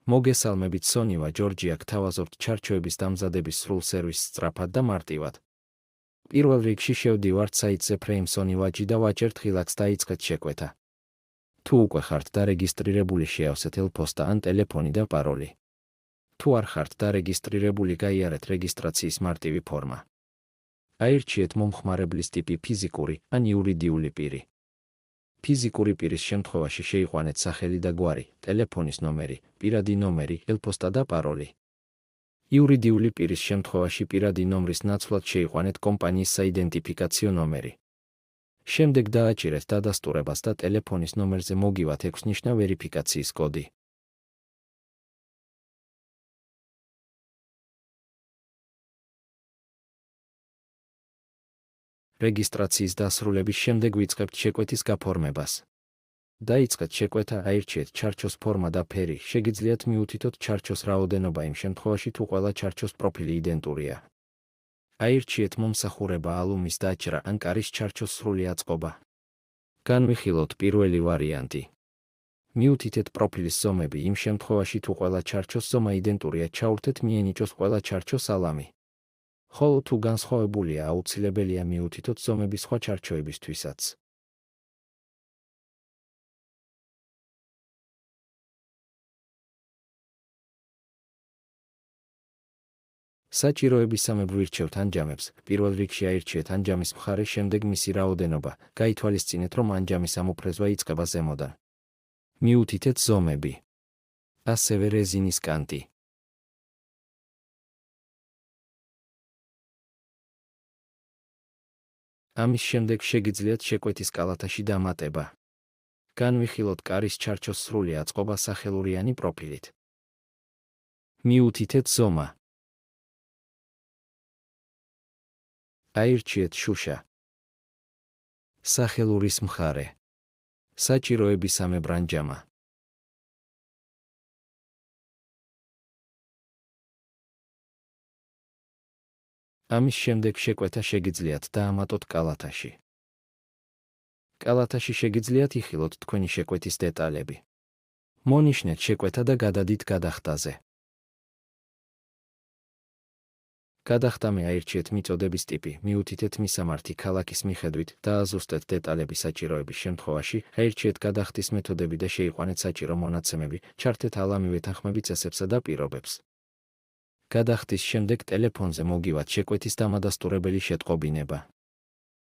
მოგესალმებით სონივა ჯორჯია გთავაზობთ ჩარჩოების დამზადების სრულ სერვისს სწრაფად და მარტივად. პირველ რიგში შევდივართ საიტზე FrameSonyWatch და ვაჭერთ ღილაკს დაიწყეთ შეკვეთა. თუ უკვე ხართ დარეგისტრირებული შეავსეთ ელ-პოსტა ან ტელეფონი და პაროლი. თუ არ ხართ დარეგისტრირებული გაიარეთ რეგისტრაციის მარტივი ფორმა. აირჩიეთ მომხმარებლის ტიპი ფიზიკური ან იურიდიული პირი. ფიზიკური პირის შემთხვევაში შეიყვანეთ სახელი და გვარი, ტელეფონის ნომერი, პირადი ნომერი, ელ-პოსტა და პაროლი. იურიდიული პირის შემთხვევაში პირადი ნომრის ნაცვლად შეიყვანეთ კომპანიის საიდენტიფიკაციო ნომერი. შემდეგ დააჭირეთ დადასტურებას და ტელეფონის ნომერზე მოგივათ 6 ნიშნა ვერიფიკაციის კოდი. რეგისტრაციის დასრულების შემდეგ ვიწყებთ შეკვეთის გაფორმებას. დაიწყეთ შეკვეთა, აირჩიეთ ჩარჩოს ფორმა და ფერი, შეგიძლიათ მიუთითოთ ჩარჩოს რაოდენობა იმ შემთხვევაში თუ ყველა ჩარჩოს პროფილი იდენტურია. აირჩიეთ მომსახურება ალბომის დაჭრა ან კარის ჩარჩოს სრული აწყობა. განვიხილოთ პირველი ვარიანტი. მიუთითეთ პროფილის ზომები იმ შემთხვევაში თუ ყველა ჩარჩოს ზომა იდენტურია, ჩაურთეთ მიენიჭოს ყველა ჩარჩოს ალამი. ხოლო თუ განსხვავებულია, აუცილებელია მიუთითოთ ზომები სხვა ჩარჩოებისთვისაც. საჭიროებისამებრ ვირჩევთ ანჯამებს, პირველ რიგში აირჩიეთ ანჯამის მხარე, შემდეგ მისი რაოდენობა, გაითვალისწინეთ, რომ ანჯამის ამოფრეზვა იწყება ზემოდან. მიუთითეთ ზომები. ასევე რეზინის კანტი. ამის შემდეგ შეგიძლიათ შეკვეთის კალათაში დამატება. განვიხილოთ კარის ჩარჩოს სრული აწყობა სახელურიანი პროფილით. მიუთითეთ ზომა. აირჩიეთ შუშა. სახელურის მხარე. საჭიროებისამებრ ანჯამა. ამის შემდეგ შეკვეთა შეგიძლიათ დაამატოთ კალათაში. კალათაში შეგიძლიათ იხილოთ თქვენი შეკვეთის დეტალები. მონიშნეთ შეკვეთა და გადადით გადახდაზე. გადახდამე აირჩიეთ მიწოდების ტიპი, მიუთითეთ მისამართი ქალაქის მიხედვით, დააზუსტეთ დეტალები საჭიროების შემთხვევაში, აირჩიეთ გადახდის მეთოდები და შეიყვანეთ საჭირო მონაცემები, ჩართეთ ალამივე თანხმები წესებსა და პირობებს. გადახდის შემდეგ ტელეფონზე მოგივათ შეკვეთის დამადასტურებელი შეტყობინება.